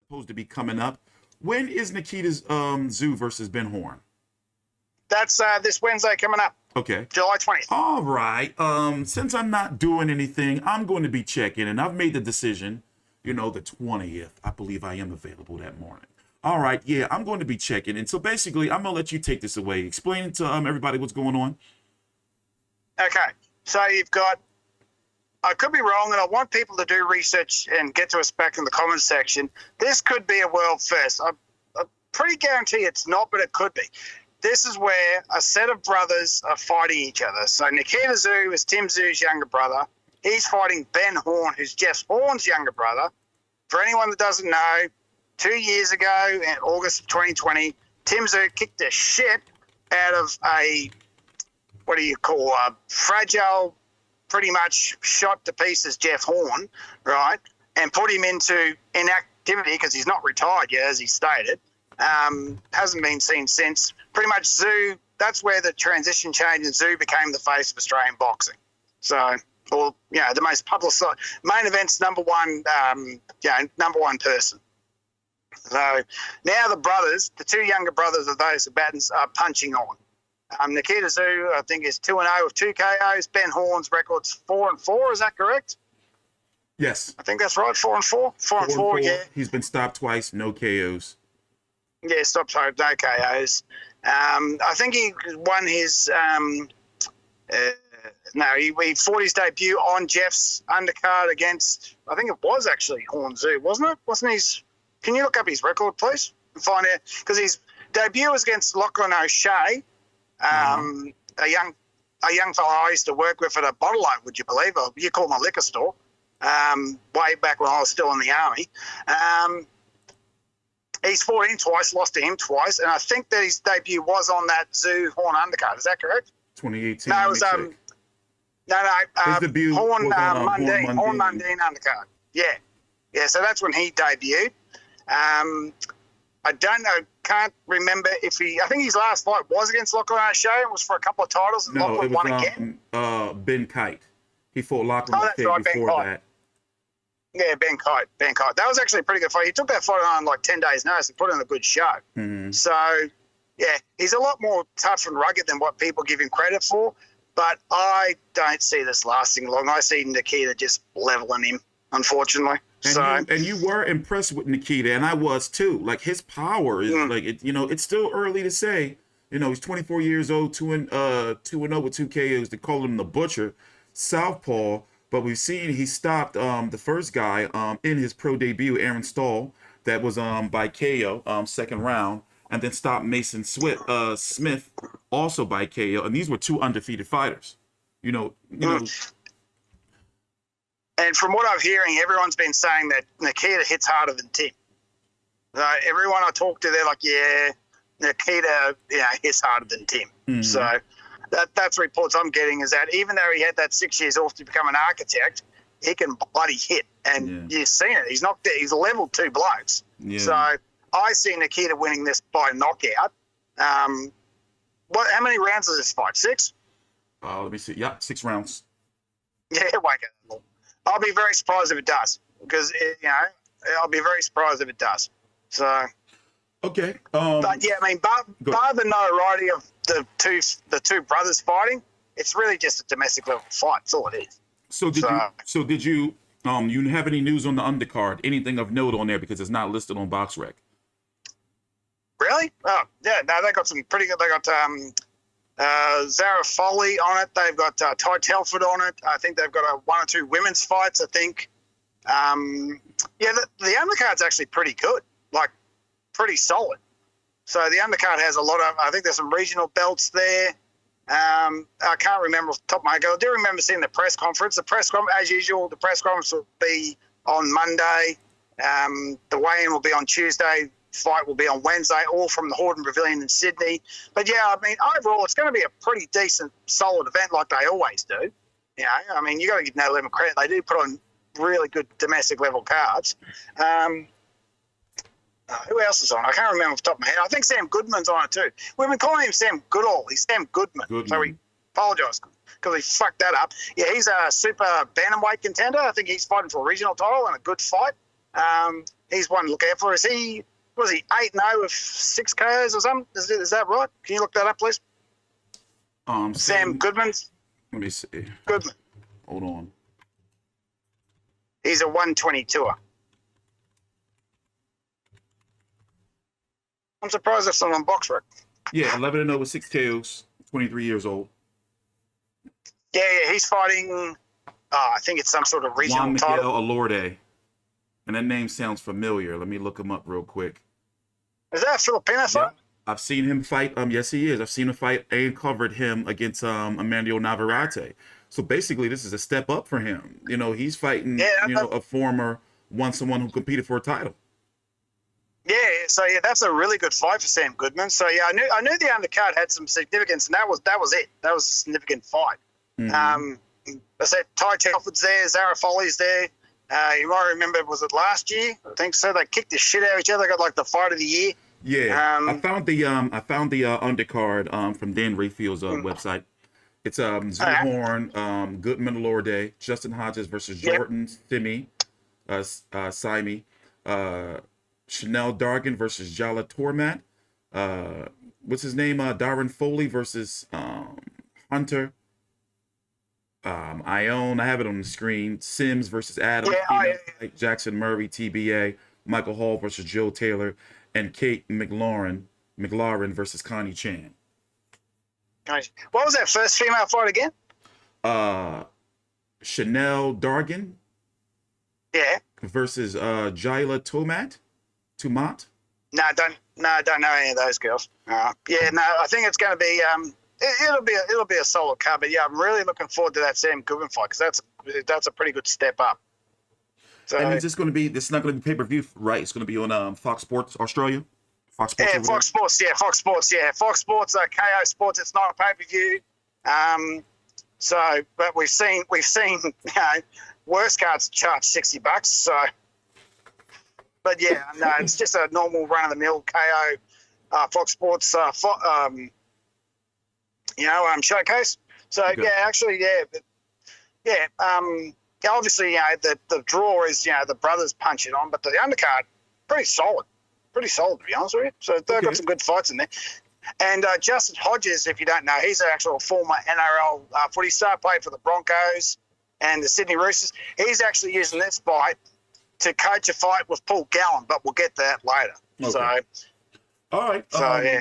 supposed to be coming up. When is Nikita's Tszyu versus Ben Horn? That's this Wednesday coming up. Okay. July 20th. All right. Since I'm not doing anything, I'm going to be checking, and I've made the decision, the 20th. I believe I am available that morning. All right. Yeah, I'm going to be checking. And so basically, I'm going to let you take this away. Explain to everybody what's going on. Okay. So you've got, I could be wrong, and I want people to do research and get to us back in the comments section. This could be a world first. I'm pretty guarantee it's not, but it could be. This is where a set of brothers are fighting each other. So Nikita Tszyu is Tim Tszyu's younger brother. He's fighting Ben Horn, who's Jeff Horn's younger brother. For anyone that doesn't know, 2 years ago in August of 2020, Tim Tszyu kicked the shit out of a fragile, pretty much shot to pieces Jeff Horn, right, and put him into inactivity because he's not retired yet, as he stated. Hasn't been seen since. Pretty much Tszyu, that's where the transition changed and Tszyu became the face of Australian boxing. So, the most publicised, main event's number one person. So now the brothers, the two younger brothers of those combatants are punching on. Nikita Tszyu, I think, is 2-0 with 2 KOs. Ben Horn's record's 4-4, is that correct? Yes. I think that's right, 4-4. 4-4, yeah. He's been stopped twice, no KOs. Yeah, stop, sorry, no KOs. I think he won his he fought his debut on Jeff's undercard against, I think it was actually Horn Tszyu, wasn't it? Can you look up his record, please, and find out? Because his debut was against Lachlan O'Shea, a young fella I used to work with at a bottle oak, would you believe? Or you call my liquor store, way back when I was still in the army. He's fought him twice, lost to him twice, and I think that his debut was on that Tszyu Horn undercard. Is that correct? 2018. No, it was his debut Horn was on, Horn Mundine undercard. Yeah. So that's when he debuted. I don't know, can't remember if I think his last fight was against Lachlan O'Shea. It was for a couple of titles, and Lachlan won again. Ben Kite. He fought Lachlan before that. Yeah, Ben Kite. That was actually a pretty good fight. He took that fight on like 10 days' notice and put in a good show. Mm-hmm. So, yeah, he's a lot more tough and rugged than what people give him credit for. But I don't see this lasting long. I see Nikita just leveling him, unfortunately. And you were impressed with Nikita, and I was too. Like, his power is it's still early to say. He's 24 years old, 2-0 with 2 KOs. They call him the Butcher, southpaw. But we've seen he stopped the first guy in his pro debut, Aaron Stahl, that was by KO, second round, and then stopped Mason Smith also by KO, and these were 2 undefeated fighters. And from what I'm hearing, everyone's been saying that Nikita hits harder than Tim. Everyone I talk to, they're like, yeah, Nikita hits harder than Tim. Mm-hmm. So that's reports I'm getting, is that even though he had that 6 years off to become an architect, he can bloody hit. And you've seen it. He's level 2 blokes. Yeah. So I see Nikita winning this by knockout. How many rounds is this fight? 6? Let me see. Yeah, 6 rounds. Yeah, wake up. I'll be very surprised if it does, because I'll be very surprised if it does. So okay. But yeah, I mean, bar the notoriety of the two brothers fighting, it's really just a domestic level fight. That's all it is. So did you you have any news on the undercard? Anything of note on there, because it's not listed on BoxRec? Really? Oh yeah, no, they got some pretty good. They got Zerafa on it. They've got Ty Telford on it. I think they've got 1 or 2 women's fights, I think. The undercard's actually pretty good, like pretty solid. So the undercard has a lot of, I think there's some regional belts there. I can't remember off the top of my head. I do remember seeing the press conference. As usual, the press conference will be on Monday. The weigh-in will be on Tuesday. Fight will be on Wednesday, all from the Hordern Pavilion in Sydney. But yeah, I mean, overall, it's going to be a pretty decent, solid event like they always do. I mean, you got to give no level credit. They do put on really good domestic level cards. Who else is on? I can't remember off the top of my head. I think Sam Goodman's on it too. We've been calling him Sam Goodall. He's Sam Goodman. So we apologise because he fucked that up. Yeah, he's a super bantamweight contender. I think he's fighting for a regional title and a good fight. He's one to look out for. Was he 8-0 with 6 KOs or something? Is that right? Can you look that up, please? Sam Goodman. Let me see. Goodman. Hold on. He's a 122er. I'm surprised that's not on box rec. Yeah, 11-0 with 6 KOs, 23 years old. Yeah, he's fighting. I think it's some sort of regional Juan title. Miguel Alorde. And that name sounds familiar. Let me look him up real quick. Is that a Filipino fight? Yeah, I've seen him fight. Yes, he is. I've seen him fight and covered him against Emmanuel Navarrete. So basically, this is a step up for him. You know, he's fighting, a former someone who competed for a title. Yeah, so that's a really good fight for Sam Goodman. So I knew the undercard had some significance, and that was it. That was a significant fight. Mm-hmm. I said Ty Telford's there, Zerafa's there. You might remember, was it last year? I think so. They kicked the shit out of each other. Got like the fight of the year. Yeah, I found the undercard from Dan Rayfield's website. It's Zerhorn, Goodman Alorde, Justin Hodges versus Jordan Simi, Simi, Chanel Dargan versus Jala Tormat. What's his name? Darren Foley versus Hunter. Ione, I have it on the screen. Sims versus Adam. Jackson Murray, TBA. Michael Hall versus Joe Taylor. And Kate McLaurin versus Connie Chan. What was that first female fight again? Chanel Dargan. Yeah. Versus Jila Tomat. No, don't know any of those girls. I think it's going to be it'll be a solid card. But yeah, I'm really looking forward to that Sam Goodman fight because that's a pretty good step up. So, and it's just going to be. This is not going to be pay-per-view, right? It's going to be on Fox Sports Australia. Fox Sports. Yeah, Fox Sports. Yeah, Fox Sports. Yeah, Fox Sports. KO Sports. It's not a pay-per-view. But we've seen worse cards charge $60. So, but yeah, no, it's just a normal run-of-the-mill KO Fox Sports showcase. So okay. Obviously, the draw is the brothers punching on, but the undercard pretty solid to be honest with you. So they've got some good fights in there. And Justin Hodges, if you don't know, he's an actual former NRL footy star, played for the Broncos and the Sydney Roosters. He's actually using this fight to coach a fight with Paul Gallen, but we'll get to that later. Okay. So, all right. So